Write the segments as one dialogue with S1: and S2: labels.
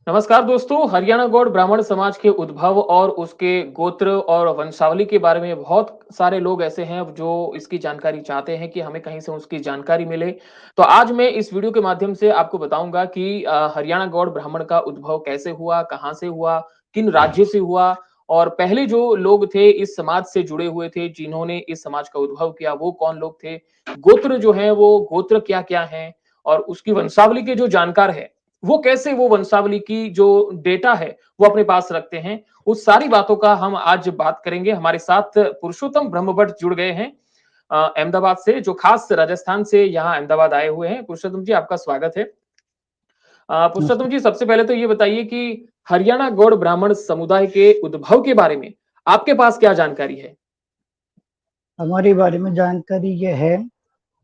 S1: नमस्कार दोस्तों, हरियाणा गौड़ ब्राह्मण समाज के उद्भव और उसके गोत्र और वंशावली के बारे में बहुत सारे लोग ऐसे हैं जो इसकी जानकारी चाहते हैं कि हमें कहीं से उसकी जानकारी मिले। तो आज मैं इस वीडियो के माध्यम से आपको बताऊंगा कि हरियाणा गौड़ ब्राह्मण का उद्भव कैसे हुआ, कहाँ से हुआ, किन राज्य से हुआ और पहले जो लोग थे इस समाज से जुड़े हुए थे जिन्होंने इस समाज का उद्भव किया वो कौन लोग थे, गोत्र जो है वो गोत्र क्या-क्या हैं और उसकी वंशावली के जो जानकार है वो कैसे वो वंशावली की जो डेटा है वो अपने पास रखते हैं, उस सारी बातों का हम आज बात करेंगे। हमारे साथ पुरुषोत्तम ब्रह्मभट्ट जुड़ गए हैं अहमदाबाद से, जो खास राजस्थान से यहाँ अहमदाबाद आए हुए हैं। पुरुषोत्तम जी आपका स्वागत है।
S2: नमस्ते।
S1: पुरुषोत्तम जी सबसे पहले तो ये बताइए कि हरियाणा गौड़ ब्राह्मण समुदाय के उद्भव के बारे में आपके पास क्या जानकारी है?
S2: हमारे बारे में जानकारी यह है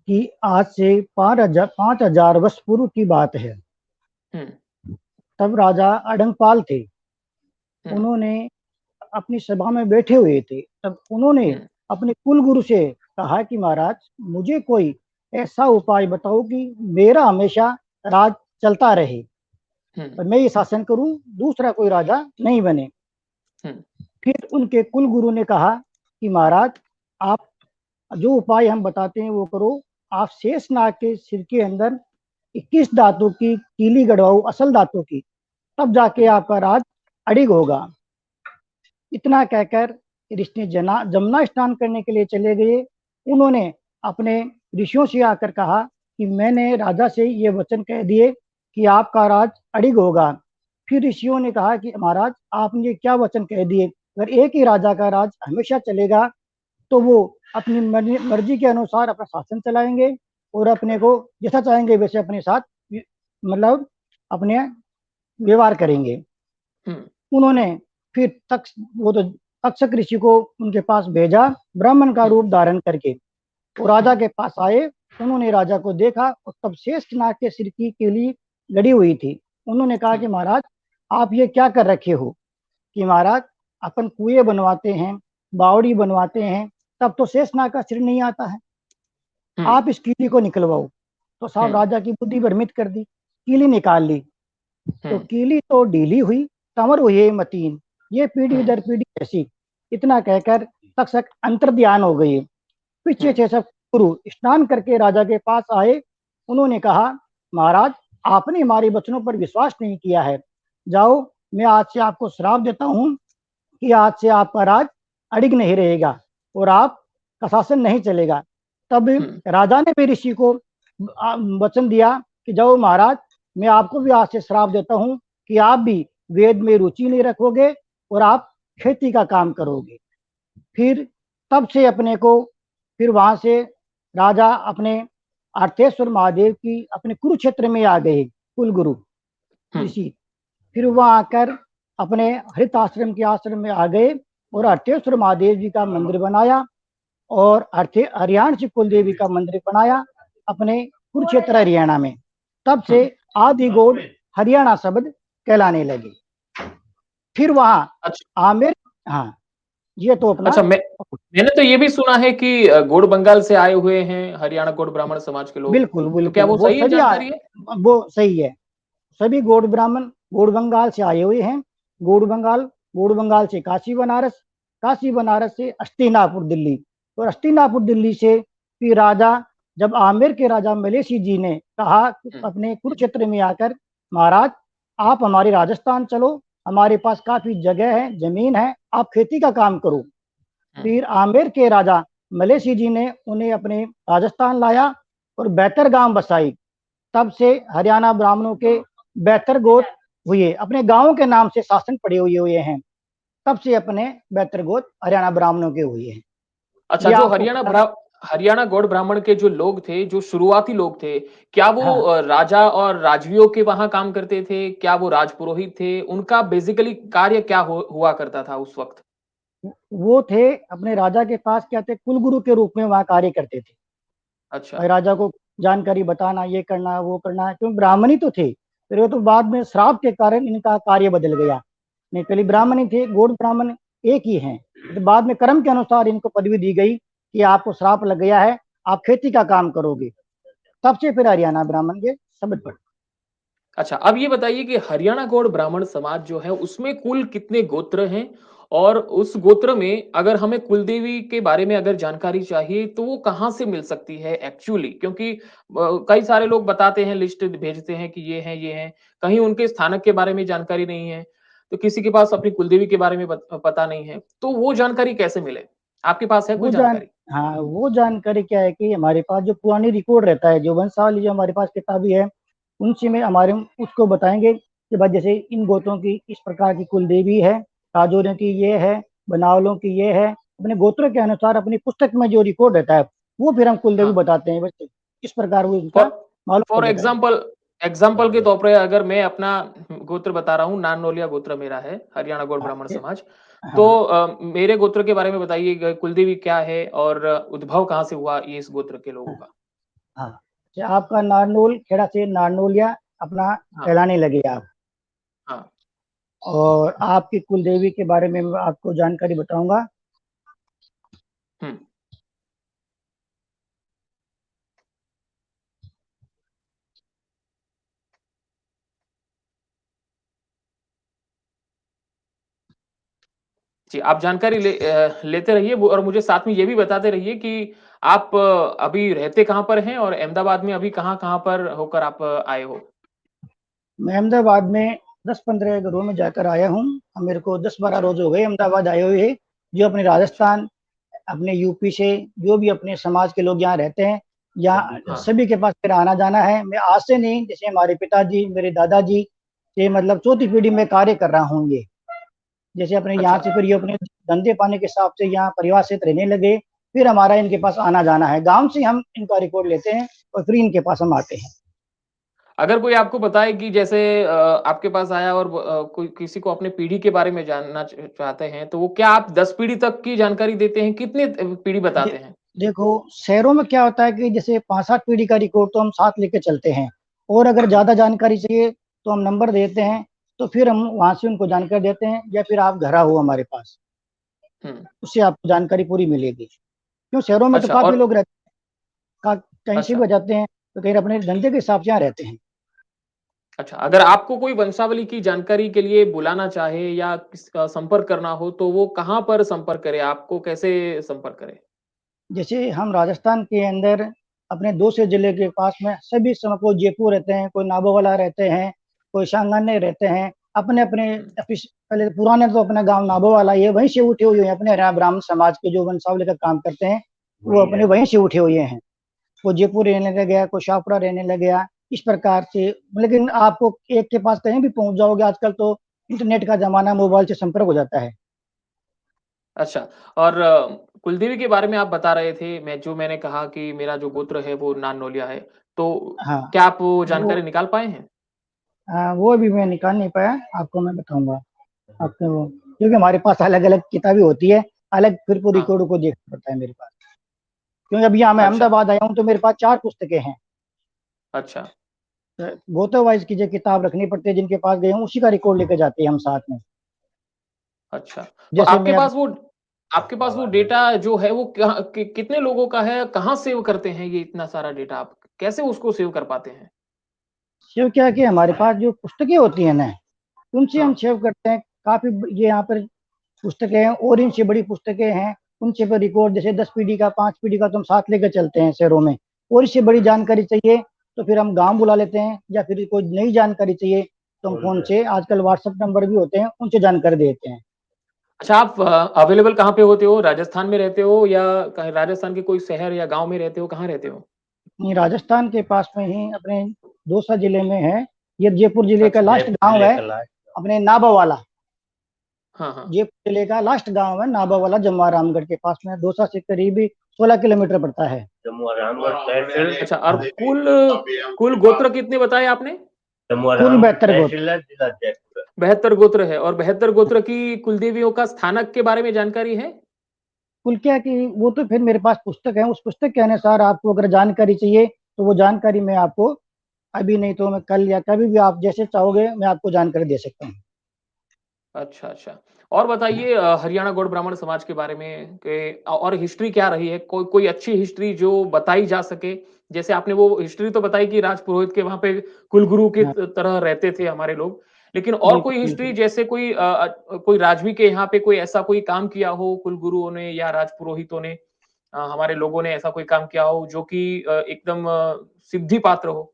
S2: कि आज से 5,000 वर्ष पूर्व की बात है।
S1: हुँ,
S2: तब राजा अडंगपाल थे।
S1: हुँ,
S2: उन्होंने अपनी सभा में बैठे हुए थे। तब उन्होंने
S1: हुँ,
S2: अपने कुल गुरु से कहा कि महाराज, मुझे कोई ऐसा उपाय बताओ कि मेरा हमेशा राज चलता रहे
S1: हुँ,
S2: और मैं ये शासन करूं, दूसरा कोई राजा नहीं बने।
S1: हुँ,
S2: फिर उनके कुल गुरु ने कहा कि महाराज, आप जो उपाय हम बताते हैं वो करो। आप शेषनाग के सिर के अंदर 21 दांतों की कीली गड़वाओ, असल दांतों की, तब जाके
S1: हुँ,
S2: आपका राज अडिग होगा। इतना कहकर ऋषि जना जमुना स्नान करने के लिए चले गए। उन्होंने अपने ऋषियों से आकर कहा कि मैंने राजा से ये वचन कह दिए कि आपका राज अडिग होगा। फिर ऋषियों ने कहा कि महाराज, आपने ये क्या वचन कह दिए? अगर एक ही राजा का राज हमेशा चलेगा तो वो अपनी मर्जी के अनुसार अपना शासन चलाएंगे और अपने को जैसा चाहेंगे वैसे अपने साथ मतलब अपने व्यवहार करेंगे।
S1: हुँ,
S2: उन्होंने फिर वो तो तक्षक ऋषि को उनके पास भेजा, ब्राह्मण का
S1: हुँ,
S2: रूप धारण करके। वो
S1: हुँ,
S2: राजा के पास आए। उन्होंने राजा को देखा और तब श्रेष्ठ नाग के सिर की कीली गड़ी हुई थी। उन्होंने कहा
S1: हुँ,
S2: कि महाराज, आप ये क्या कर रखे हो? कि महाराज, अपन कुएं बनवाते हैं, बावड़ी बनवाते हैं, तब तो शेषनाग का सिर नहीं आता है।
S1: हुँ,
S2: आप इस कीली को निकलवाओ। तो साहब
S1: हुँ,
S2: राजा की बुद्धि भ्रमित कर दी, कीली निकाल ली।
S1: हुँ,
S2: तो कीली तो ढीली हुई, कमर हुई मतीन, ये पीढ़ी
S1: हुँ,
S2: दर पीढ़ी ऐसी। इतना कहकर तक्षक अंतर ध्यान हो गए। पीछे
S1: हुँ,
S2: से सब गुरु स्नान करके राजा के पास आए। उन्होंने कहा, महाराज, आपने हमारे वचनों पर विश्वास नहीं किया है। जाओ, मैं आज से आपको श्राप देता हूँ कि आज से आपका राज अडिग नहीं रहेगा और आपका शासन नहीं चलेगा। तब
S1: हुँ,
S2: राजा ने भी ऋषि को वचन दिया कि जाओ महाराज, मैं आपको भी आज से श्राप देता हूँ कि आप भी वेद में रुचि नहीं रखोगे और आप खेती का काम करोगे। फिर तब से अपने को फिर वहां से राजा अपने अर्थेश्वर महादेव की अपने कुरुक्षेत्र में आ गए कुल गुरु
S1: हुँ,
S2: ऋषि। फिर वहां आकर अपने हरित आश्रम के आश्रम में आ गए और अर्थेश्वर महादेव जी का मंदिर बनाया और अर्थे हरियाणा कुल देवी का मंदिर बनाया अपने कुरुक्षेत्र हरियाणा में। तब
S1: हुँ।
S2: से आदि गौड़ हरियाणा शब्द कहलाने लगे। फिर वहां
S1: अच्छा,
S2: आमिर, हाँ, ये तो अपना।
S1: अच्छा मैंने तो ये भी सुना है कि गोंड बंगाल से आए हुए हैं हरियाणा गोंड ब्राह्मण समाज के लोग।
S2: बिल्कुल
S1: तो क्या
S2: बिल्कुल,
S1: वो
S2: वो
S1: सही है
S2: सभी
S1: जानकारी है?
S2: वो सही है। सभी गौड़ ब्राह्मण गौड़ बंगाल से आए हुए हैं। गौड़ बंगाल गौड़ बंगाल से काशी बनारस, काशी बनारस से अस्तिनापुर दिल्ली, और अस्तिनापुर दिल्ली से फिर राजा, जब आमेर के राजा मलेशी जी ने कहा
S1: हुँ,
S2: अपने कुरुक्षेत्र में आकर, महाराज, आप हमारे राजस्थान चलो, हमारे पास काफी जगह है, जमीन है, आप खेती का काम करो।
S1: हुँ,
S2: फिर आमेर के राजा मलेशी जी ने उन्हें अपने राजस्थान लाया और बैतर गांव बसाई। तब से हरियाणा ब्राह्मणों के बैतर गोत हुए, अपने गांवों के नाम से शासन पड़े हुए हैं। तब से अपने बैतर गोत हरियाणा ब्राह्मणों के हुए हैं।
S1: अच्छा
S2: ये
S1: जो
S2: आपको पता।
S1: हरियाणा गौड़ ब्राह्मण के जो लोग थे, जो शुरुआती लोग थे, क्या वो
S2: हाँ,
S1: राजा और राजवियों के वहाँ काम करते थे? क्या वो राजपुरोहित थे? उनका बेसिकली कार्य क्या हुआ करता था उस वक़्त?
S2: वो थे अपने राजा के पास, क्या थे, कुलगुरु के रूप में वहाँ कार्य करते थे।
S1: अच्छा।
S2: और राजा को जानकारी बताना, ये करना वो करना, क्यों ब्राह्मण ही तो थे। फिर वो तो बाद में श्राप के कारण इनका कार्य बदल गया। नहीं, पहले
S1: हुँ,
S2: ब्राह्मण ही थे, गौड़ ब्राह्मण एक ही हैं। तो बाद में कर्म के अनुसार इनको पदवी दी गई कि आपको श्राप लग गया है, आप खेती का काम करोगे। तब से फिर हरियाणा ब्राह्मण के शब्द पड़े।
S1: अच्छा, अब ये बताइए कि हरियाणा गौड़ ब्राह्मण समाज जो है, उसमें कुल कितने गोत्र हैं? और उस गोत्र में अगर हमें कुलदेवी के बारे में अगर जानकारी चाहिए, तो वो कहाँ से मिल सकती है एक्चुअली? क्योंकि कई सारे लोग बताते हैं, लिस्ट भेजते हैं कि ये हैं, ये हैं। कहीं उनके स्थानक के बारे में जानकारी नहीं है, तो किसी के पास अपनी कुलदेवी के बारे में पता नहीं है। तो वो जानकारी कैसे मिले? आपके पास है कोई
S2: वो जान
S1: जानकारी?
S2: हाँ, वो जानकारी क्या है कि हमारे पास जो पुरानी रिकॉर्ड रहता है, जो वंशावली जो हमारे पास किताबी है, उनसे में हमारे उसको बताएँगे कि भाई जैसे इन गोत्रों की इस प्रकार की कुल देवी है, काजोरियों की ये है, बनावलों की ये है। अपने गोत्रों के अनुसार अपनी पुस्तक में जो रिकॉर्ड रहता है, वो फिर हम कुल देवी
S1: हाँ।
S2: बताते हैं। बस इस प्रकार वो
S1: फॉर
S2: इनका मालूम
S1: फॉर
S2: पड़ जाता है।
S1: एग्जांपल एग्जांपल के तौर पे अगर मैं अपना गोत्र बता रहा हूँ, नाननोलिया गोत्र मेरा है, हरियाणा गौड़
S2: हाँ,
S1: ब्राह्मण
S2: ये
S1: समाज। तो
S2: हाँ,
S1: मेरे गोत्र के बारे में बताइए कुलदेवी क्या है और उद्भव कहाँ से हुआ ये इस गोत्र के लोगों का?
S2: हाँ। अच्छा, आपका नारनौल खेड़ा से नारनौलिया अपना
S1: हाँ,
S2: कहलाने लगे आप।
S1: हाँ।
S2: और आपकी कुल देवी के बारे में मैं आपको जानकारी बताऊँगा।
S1: हुँ। जी, आप जानकारी लेते रहिए वो और मुझे साथ में ये भी बताते रहिए कि आप अभी रहते कहाँ पर हैं और अहमदाबाद में अभी कहाँ-कहाँ पर होकर आप आए हो?
S2: मैं अहमदाबाद में 10-15 घरों में जाकर आया हूँ। अब मेरे को 10-12
S1: अच्छा,
S2: रोज़ हो गए अहमदाबाद आए हुए। जो अपने
S1: अच्छा।
S2: राजस्थान, अपने यूपी से जो भी अपने समाज के लोग यहाँ रहते हैं, यहाँ
S1: हाँ,
S2: सभी के पास मेरा आना-जाना है। मैं आज से नहीं, जैसे हमारे पिताजी, मेरे दादाजी से मतलब चौथी पीढ़ी में कार्य कर रहा हूँ ये। जैसे अपने यहाँ
S1: अच्छा।
S2: से फिर ये अपने धंधे-पानी के हिसाब से यहाँ परिवार सहित रहने लगे, फिर हमारा इनके पास आना-जाना है। गाँव से हम इनका रिकॉर्ड लेते हैं और फिर इनके पास हम आते हैं।
S1: अगर कोई आपको बताए कि जैसे आपके पास आया और कोई किसी को अपने पीढ़ी के बारे में जानना चाहते हैं, तो वो क्या आप 10 पीढ़ी तक की जानकारी देते हैं? कितने पीढ़ी
S2: दे
S1: बताते हैं?
S2: देखो, शहरों में क्या होता है कि जैसे 5-7 पीढ़ी का रिकॉर्ड तो हम साथ लेके चलते हैं और अगर
S1: हुँ,
S2: ज़्यादा जानकारी चाहिए, तो हम नंबर देते हैं, तो फिर हम वहाँ से उनको जानकारी देते हैं या फिर आप घर आओ हमारे पास,
S1: हुँ।
S2: उससे आपको जानकारी पूरी मिलेगी। क्यों शहरों में तो
S1: अच्छा
S2: काफ़ी
S1: और
S2: लोग रहते का कहीं से
S1: अच्छा,
S2: भी आ जाते हैं, तो कहीं अपने धंधे के हिसाब से यहाँ रहते हैं।
S1: अच्छा अगर आपको कोई वंशावली की जानकारी के लिए बुलाना चाहे या संपर्क करना हो, तो वो कहाँ पर संपर्क करे? आपको कैसे संपर्क करे?
S2: जैसे हम राजस्थान के अंदर अपने 2 से जिले के पास में सभी समय कोई जयपुर रहते हैं, कोई नाभोवाला रहते हैं, कोई सांगानेर रहते हैं। अपने-अपने
S1: हुँ,
S2: ऑफिस पहले पुराने तो अपना गाँव नाभोवाला ही है, वहीं से उठे हुए हैं। अपने हरियाणा ब्राह्मण समाज के जो वंशावली का काम करते हैं, वो अपने वहीं से उठे हुए हैं। कोई जयपुर रहने लग गया, कोई शाहपुरा रहने लग गया, इस प्रकार से। लेकिन आपको एक के पास कहीं भी पहुँच जाओगे, आजकल तो इंटरनेट का ज़माना, मोबाइल से संपर्क हो जाता है।
S1: अच्छा और कुलदेवी के बारे में आप बता रहे थे, मैंने कहा कि मेरा जो गोत्र है वो नाननोलिया है, तो
S2: हाँ,
S1: क्या आप वो
S2: वो
S1: जानकारी निकाल पाए हैं?
S2: वो भी मैं निकाल नहीं पाया, आपको मैं बताऊँगा। आपको क्योंकि हमारे पास अलग-अलग किताबें होती है, अलग फिर को
S1: हाँ,
S2: रिकॉर्ड को देखना पड़ता है मेरे पास। क्योंकि अभी यहाँ मैं
S1: अच्छा,
S2: अहमदाबाद आया हूँ, तो मेरे पास 4 पुस्तकें हैं।
S1: अच्छा,
S2: गोता वाइज़ की जो किताब रखनी पड़ती है, जिनके पास गए हूँ, उसी का रिकॉर्ड लेके जाते हैं हम साथ में।
S1: अच्छा। तो
S2: जैसे मैं अब
S1: आपके पास वो डेटा जो है वो कितने लोगों का है? कहाँ सेव करते हैं ये इतना सारा डेटा आप? कैसे उसको सेव कर पाते हैं?
S2: सेव क्या है कि हमारे पास जो पुस्तकें होती हैं ना, उनसे हम
S1: हाँ,
S2: सेव करते हैं। काफ़ी ये यहाँ पर पुस्तकें हैं और इनसे बड़ी पुस्तकें हैं, उनसे पर रिकॉर्ड जैसे 10 पीढ़ी का, 5 पीढ़ी का तो हम साथ लेके चलते हैं शहरों में। और इससे बड़ी
S1: हुँ।
S2: जानकारी चाहिए, तो फिर हम गाँव बुला लेते हैं या फिर कोई नई जानकारी चाहिए, तो हम फ़ोन से आजकल व्हाट्सएप नंबर भी होते हैं, उनसे जानकारी देते हैं।
S1: अच्छा आप अवेलेबल कहाँ पे होते हो? राजस्थान में रहते हो या कहीं राजस्थान के कोई शहर या गाँव में रहते हो? कहाँ रहते हो?
S2: ये राजस्थान के पास में ही अपने दौसा जिले में है। ये जयपुर जिले का
S1: अच्छा।
S2: लास्ट गाँव है, अपने नाभावाला।
S1: हाँ, हाँ।
S2: जयपुर जिले का लास्ट गाँव है नाभावाला, जमुआ रामगढ़ के पास में। दौसा से करीब 16 किलोमीटर पड़ता है।
S1: अच्छा और कुल कुल गोत्र कितने बताए आपने?
S2: कुल 72 गोत्र।
S1: 72 गोत्र है और 72 गोत्र की कुलदेवियों का स्थानक के बारे में जानकारी है?
S2: कुल क्या है कि वो तो फिर मेरे पास पुस्तक है, उस पुस्तक के अनुसार आपको अगर जानकारी चाहिए, तो वो जानकारी मैं आपको अभी नहीं तो मैं कल या कभी भी आप जैसे चाहोगे मैं आपको जानकारी दे सकता हूँ।
S1: अच्छा, अच्छा। और बताइए हरियाणा गौड़ ब्राह्मण समाज के बारे में और हिस्ट्री क्या रही है? कोई कोई अच्छी हिस्ट्री जो बताई जा सके? जैसे आपने वो हिस्ट्री तो बताई कि राजपुरोहित के वहाँ पे कुलगुरु के
S2: हाँ,
S1: तरह रहते थे हमारे लोग। लेकिन और कोई
S2: बिल्कुल,
S1: हिस्ट्री
S2: बिल्कुल।
S1: जैसे कोई राजवी के यहाँ पे कोई ऐसा कोई काम किया हो कुलगुरुओं ने या राजपुरोहितों ने हमारे लोगों ने ऐसा कोई काम किया हो जो कि एकदम सिद्धि पात्र हो?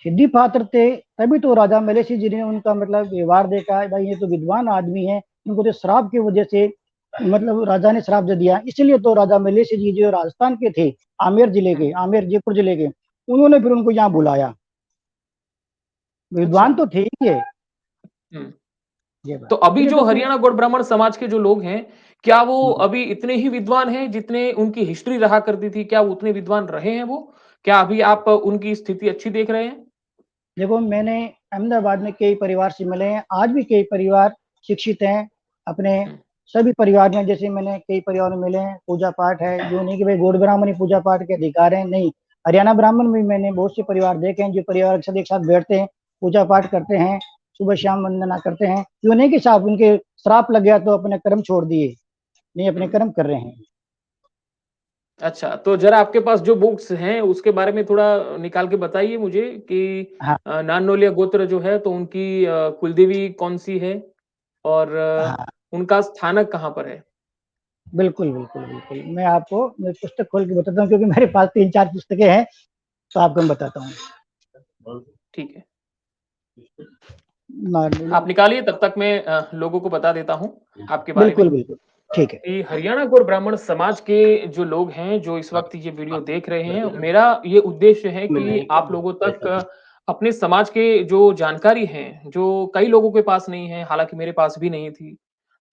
S2: सिद्धि पात्र थे, तभी तो राजा मलेशी जी ने उनका मतलब व्यवहार देखा, भाई ये तो विद्वान आदमी है, इनको तो श्राप की वजह से मतलब राजा ने श्राप दे दिया, इसलिए तो राजा मलेशी जी जो राजस्थान के थे, आमेर जिले
S1: हुँ,
S2: के, आमेर जयपुर जिले के, उन्होंने फिर उनको यहाँ बुलाया।
S1: अच्छा।
S2: विद्वान तो थे ही ये।
S1: हुँ।
S2: ये
S1: तो
S2: बात
S1: अभी
S2: इसलिए
S1: जो
S2: तो फिर
S1: हरियाणा गौड़ ब्राह्मण समाज के जो लोग हैं, क्या वो
S2: हम्म,
S1: अभी इतने ही विद्वान हैं जितने उनकी हिस्ट्री रहा करती थी? क्या वो उतने विद्वान रहे हैं वो? क्या अभी आप उनकी स्थिति अच्छी देख रहे हैं?
S2: देखो मैंने अहमदाबाद में कई परिवार से मिले हैं, आज भी कई परिवार शिक्षित हैं अपने
S1: हुँ,
S2: सभी परिवार में, जैसे मैंने कई परिवार में मिले हैं, पूजा पाठ है, जो नहीं कि भाई गौड़ ब्राह्मण ही पूजा पाठ के अधिकार है, नहीं। हरियाणा ब्राह्मण में मैंने बहुत से परिवार देखे हैं जो परिवार के साथ एक साथ बैठते हैं, पूजा पाठ करते हैं, सुबह शाम वंदना करते हैं, जो नहीं कि साहब उनके श्राप लग गया तो अपने कर्म छोड़ दिए, नहीं अपने
S1: हुँ।
S2: कर्म कर रहे हैं।
S1: अच्छा, तो ज़रा आपके पास जो बुक्स हैं, उसके बारे में थोड़ा निकाल के बताइए मुझे कि
S2: हाँ,
S1: नाननोलिया गोत्र जो है, तो उनकी कुलदेवी कौन-सी है और
S2: हाँ,
S1: उनका स्थानक कहाँ पर है?
S2: बिल्कुल, बिल्कुल, बिल्कुल। मैं पुस्तक खोल के बताता हूँ क्योंकि मेरे पास 3-4 पुस्तकें हैं, तो आपको मैं बताता हूँ।
S1: ठीक है।
S2: नॉर्मली
S1: आप निकालिए तब तक मैं लोगों को बता देता हूँ आपके बारे में।
S2: बिल्कुल, बिल्कुल। ठीक है।
S1: कि हरियाणा गौड़ ब्राह्मण समाज के जो लोग हैं, जो इस वक़्त ये वीडियो देख रहे हैं, मेरा ये उद्देश्य है कि आप लोगों तक अपने समाज के जो जानकारी हैं, जो कई लोगों के पास नहीं है, हालाँकि मेरे पास भी नहीं थी।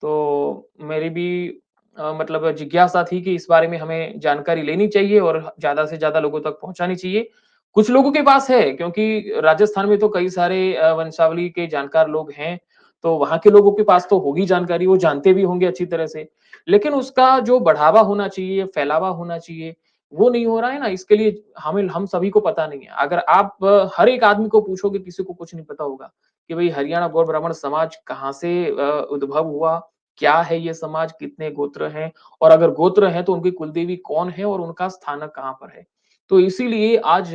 S1: तो मेरी भी मतलब जिज्ञासा थी कि इस बारे में हमें जानकारी लेनी चाहिए और ज़्यादा से ज़्यादा लोगों तक पहुँचानी चाहिए। कुछ लोगों के पास है क्योंकि राजस्थान में तो कई सारे वंशावली के जानकार लोग हैं, तो वहाँ के लोगों के पास तो होगी जानकारी, वो जानते भी होंगे अच्छी तरह से। लेकिन उसका जो बढ़ावा होना चाहिए, फैलावा होना चाहिए, वो नहीं हो रहा है ना, इसके लिए हम सभी को पता नहीं है। अगर आप हर एक आदमी को पूछोगे, किसी को कुछ नहीं पता होगा कि भई हरियाणा गौड़ ब्राह्मण समाज कहाँ से उद्भव हुआ, क्या है ये समाज, कितने गोत्र हैं और अगर गोत्र हैं तो उनकी कुलदेवी कौन है और उनका स्थानक कहाँ पर है। तो इसीलिए आज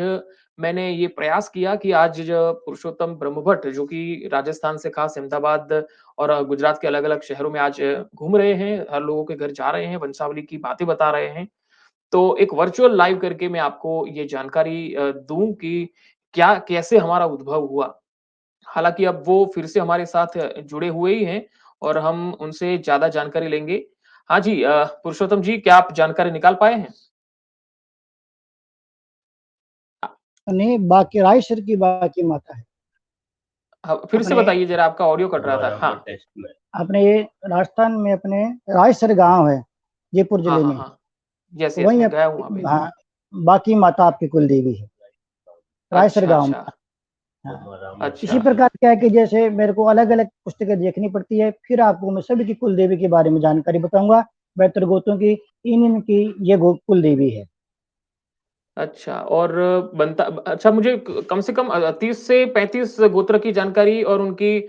S1: मैंने ये प्रयास किया कि आज पुरुषोत्तम ब्रह्मभट्ट जो कि राजस्थान से खास अहमदाबाद और गुजरात के अलग-अलग शहरों में आज घूम रहे हैं, हर लोगों के घर जा रहे हैं, वंशावली की बातें बता रहे हैं। तो एक वर्चुअल लाइव करके मैं आपको ये जानकारी दूँ कि क्या कैसे हमारा उद्भव हुआ। हालाँकि अब वो फिर से हमारे साथ जुड़े हुए ही हैं और हम उनसे ज़्यादा जानकारी लेंगे। हाँ जी पुरुषोत्तम जी, क्या आप जानकारी निकाल पाए हैं? अ,
S2: नहीं, बाकी रायसर की बाकी माता है।
S1: फिर से
S2: अपने
S1: बताइए ज़रा आपका ऑडियो कट रहा था। हाँ।
S2: अपने ये राजस्थान में अपने रायसर गांव है, जयपुर
S1: हाँ,
S2: जिले
S1: हाँ,
S2: में।
S1: हाँ। यस,
S2: तो
S1: यस
S2: वहीं
S1: मैं गया हूँ वहाँ पे।
S2: हाँ, बाकी माता आपकी कुल देवी है, रायसर
S1: अच्छा,
S2: गांव में।
S1: अच्छा।
S2: हाँ।
S1: अच्छा।
S2: इसी प्रकार क्या है कि जैसे मेरे को अलग अलग पुस्तकें देखनी पड़ती है, फिर आपको मैं सभी की कुल देवी के बारे में जानकारी बताऊंगा। बेहतर गोत्रों की इन इनकी ये कुल देवी है।
S1: अच्छा और बनता अच्छा मुझे क कम से कम 30 से 35 गोत्र की जानकारी और उनकी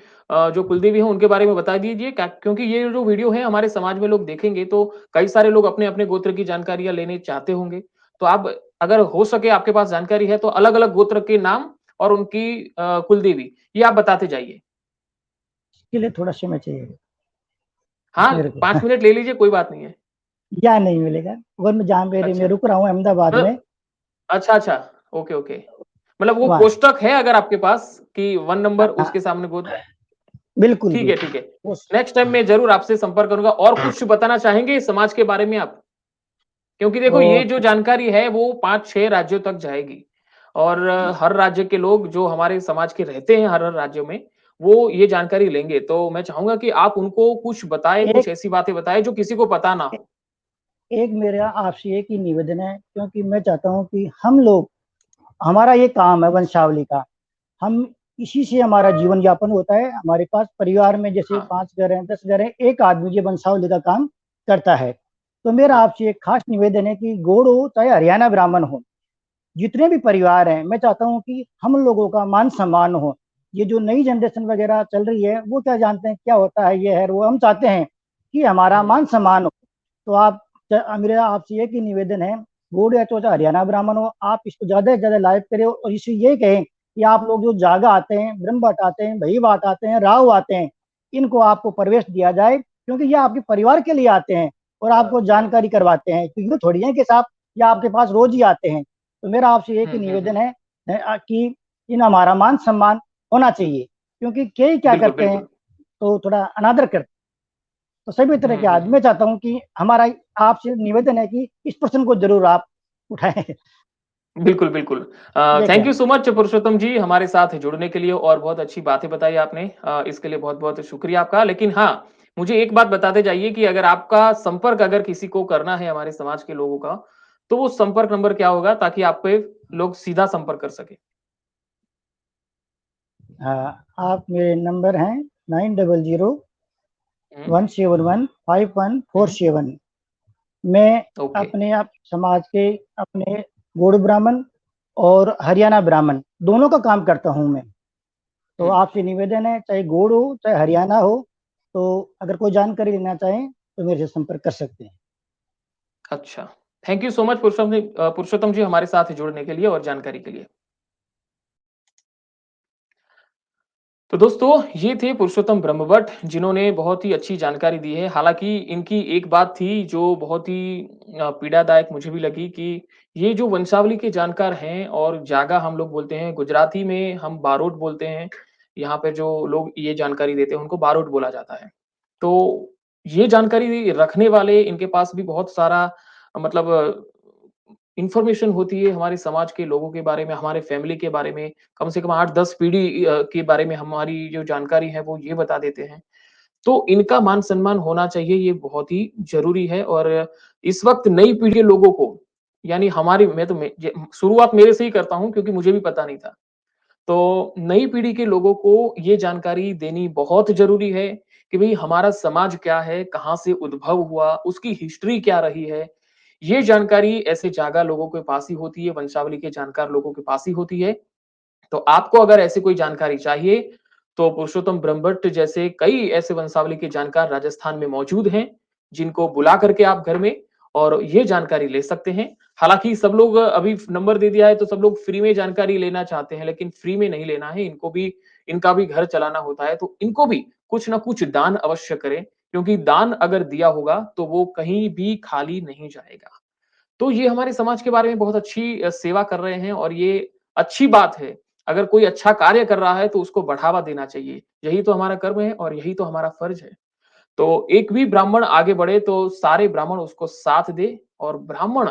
S1: जो कुलदेवी है उनके बारे में बता दीजिए क्या क्योंकि ये जो वीडियो है हमारे समाज में लोग देखेंगे तो कई सारे लोग अपने-अपने गोत्र की जानकारियाँ लेने चाहते होंगे। तो आप अगर हो सके आपके पास जानकारी है तो अलग-अलग गोत्र के नाम और उनकी कुलदेवी ये आप बताते जाइए।
S2: इसके लिए थोड़ा समय चाहिए
S1: हाँ,
S2: मेरे को।
S1: 5 मिनट ले लीजिए कोई बात नहीं है।
S2: या नहीं मिलेगा, और मैं जहाँ मेरे मैं
S1: अच्छा,
S2: रुक रहा हूँ अहमदाबाद में,
S1: मतलब अच्छा, अच्छा। Okay, okay. मतलब वो
S2: वहाँ है।
S1: कोष्ठक है अगर आपके पास कि 1 नंबर
S2: हाँ,
S1: उसके सामने गोत्र
S2: बिल्कुल
S1: ठीक है,
S2: बिल्कुल।
S1: ठीक है।
S2: उस
S1: नेक्स्ट टाइम मैं ज़रूर आपसे संपर्क करूँगा और कुछ बताना चाहेंगे इस समाज के बारे में आप? क्योंकि देखो ये
S2: और
S1: जो जानकारी है वो 5-6 राज्यों तक जाएगी और हर राज्य के लोग जो हमारे समाज के रहते हैं हर-हर राज्यों में, वो ये जानकारी लेंगे। तो मैं चाहूँगा कि आप उनको कुछ बताएँ, कुछ
S2: एक
S1: ऐसी बातें बताएँ जो किसी को पता ना हो।
S2: एक मेरा आपसे एक ही निवेदन है, क्योंकि मैं चाहता हूँ कि हम लोग, हमारा ये काम है वंशावली का, हम इसी से हमारा जीवन यापन होता है। हमारे पास परिवार में जैसे
S1: हाँ,
S2: 5 घर हैं, 10 घर हैं, एक आदमी ये वंशावली का काम करता है। तो मेरा
S1: हुँ,
S2: आपसे एक खास निवेदन है कि गौड़ हो चाहे हरियाणा ब्राह्मण हो, जितने भी परिवार हैं, मैं चाहता हूँ कि हम लोगों का मान सम्मान हो। ये जो नई जनरेशन वगैरह चल रही है, वो क्या जानते हैं क्या होता है, ये है वो। हम चाहते हैं कि हमारा
S1: हुँ,
S2: मान सम्मान हो। तो आप, मेरा आपसे एक ही निवेदन है, गौड़ या तो हरियाणा ब्राह्मण हो, आप इसको ज़्यादा से ज़्यादा लाइव करें और इसे ये कहें कि आप लोग जो जागा आते हैं, ब्रह्म भट्ट आते हैं, भई बात आते हैं, राव आते हैं, इनको आपको प्रवेश दिया जाए, क्योंकि ये आपके परिवार के लिए आते हैं और आपको जानकारी करवाते हैं, क्योंकि वो थोड़ी है कि साहब ये आपके पास रोज ही आते हैं। तो मेरा आपसे एक
S1: हुँ,
S2: ही
S1: हुँ,
S2: निवेदन
S1: हुँ।
S2: है कि इन हमारा मान सम्मान होना चाहिए, क्योंकि कई क्या
S1: बिल्कुल,
S2: करते हैं,
S1: बिल्कुल।
S2: तो थोड़ा अनादर करते हैं। तो सभी तरह
S1: हुँ,
S2: के
S1: हुँ,
S2: आदमी,
S1: हुँ।
S2: मैं चाहता हूँ कि हमारा आपसे निवेदन है कि इस प्रश्न को जरूर आप उठाएं।
S1: बिल्कुल, बिल्कुल।
S2: ये
S1: थैंक
S2: कहना
S1: यू
S2: है।
S1: सो मच पुरुषोत्तम जी हमारे साथ जुड़ने के लिए और बहुत अच्छी बातें बताई आपने। इसके लिए बहुत-बहुत शुक्रिया आपका। लेकिन हाँ, मुझे एक बात बताते जाइए कि अगर आपका संपर्क अगर किसी को करना है हमारे समाज के लोगों का, तो वो संपर्क नंबर क्या होगा ताकि आप पे लोग सीधा संपर्क कर सकें?
S2: आप मेरे नंबर हैं 900
S1: हुँ,
S2: 171
S1: हुँ।
S2: 5147। मैं
S1: ओके।
S2: अपने आप समाज के, अपने गौड़ ब्राह्मण और हरियाणा ब्राह्मण दोनों का काम करता हूँ मैं। तो
S1: हुँ,
S2: आपसे निवेदन है, चाहे गौड़ हो चाहे हरियाणा हो, तो अगर कोई जानकारी लेना चाहें तो मेरे से संपर्क कर सकते हैं।
S1: अच्छा। थैंक यू सो मच पुरुषोत्तम जी हमारे साथ जुड़ने के लिए और जानकारी के लिए। तो दोस्तों, ये थे पुरुषोत्तम ब्रह्मभट्ट जिन्होंने बहुत ही अच्छी जानकारी दी है। हालाँकि इनकी एक बात थी जो बहुत ही पीड़ादायक मुझे भी लगी कि ये जो वंशावली के जानकार हैं और जागा हम लोग बोलते हैं, गुजराती में हम बारोट बोलते हैं। यहाँ पे जो लोग ये जानकारी देते हैं उनको बारोट बोला जाता है। तो ये जानकारी रखने वाले इनके पास भी बहुत सारा मतलब इन्फॉर्मेशन होती है हमारे समाज के लोगों के बारे में, हमारे फैमिली के बारे में, कम से कम 8-10 पीढ़ी के बारे में हमारी जो जानकारी है वो ये बता देते हैं। तो इनका मान-सम्मान होना चाहिए, ये बहुत ही ज़रूरी है और इस वक़्त नई पीढ़ी के लोगों को यानी हमारी मैं तो मैं ये शुरुआत मेरे से ही करता हूँ क्योंकि मुझे भी पता नहीं था। तो नई पीढ़ी के लोगों को ये जानकारी देनी बहुत ज़रूरी है कि भई हमारा समाज क्या है, कहाँ से उद्भव हुआ, उसकी हिस्ट्री क्या रही है। ये जानकारी ऐसे जागा लोगों के पास ही होती है, वंशावली के जानकार लोगों के पास ही होती है। तो आपको अगर ऐसी कोई जानकारी चाहिए, तो पुरुषोत्तम ब्रह्मभट्ट जैसे कई ऐसे वंशावली के जानकार राजस्थान में मौजूद हैं, जिनको बुला करके आप घर में और ये जानकारी ले सकते हैं। हालाँकि सब लोग अभी नंबर दे दिया है, तो सब लोग फ्री में जानकारी लेना चाहते हैं, लेकिन फ्री में नहीं लेना है, इनको भी इनका भी घर चलाना होता है, तो इनको भी कुछ न कुछ दान अवश्य करें, क्योंकि दान अगर दिया होगा, तो वो कहीं भी खाली नहीं जाएगा। तो ये हमारे समाज के बारे में बहुत अच्छी सेवा कर रहे हैं और ये अच्छी बात है। अगर कोई अच्छा कार्य कर रहा है तो उसको बढ़ावा देना चाहिए। यही तो हमारा कर्म है और यही तो हमारा फर्ज है। तो एक भी ब्राह्मण आगे बढ़े तो सारे ब्राह्मण उसको साथ दें और ब्राह्मण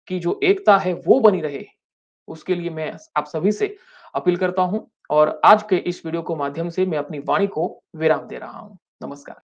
S1: की जो एकता है वो बनी रहे, उसके लिए मैं आप सभी से अपील करता हूँ और आज के इस वीडियो को माध्यम से मैं अपनी वाणी को विराम दे रहा हूँ। नमस्कार।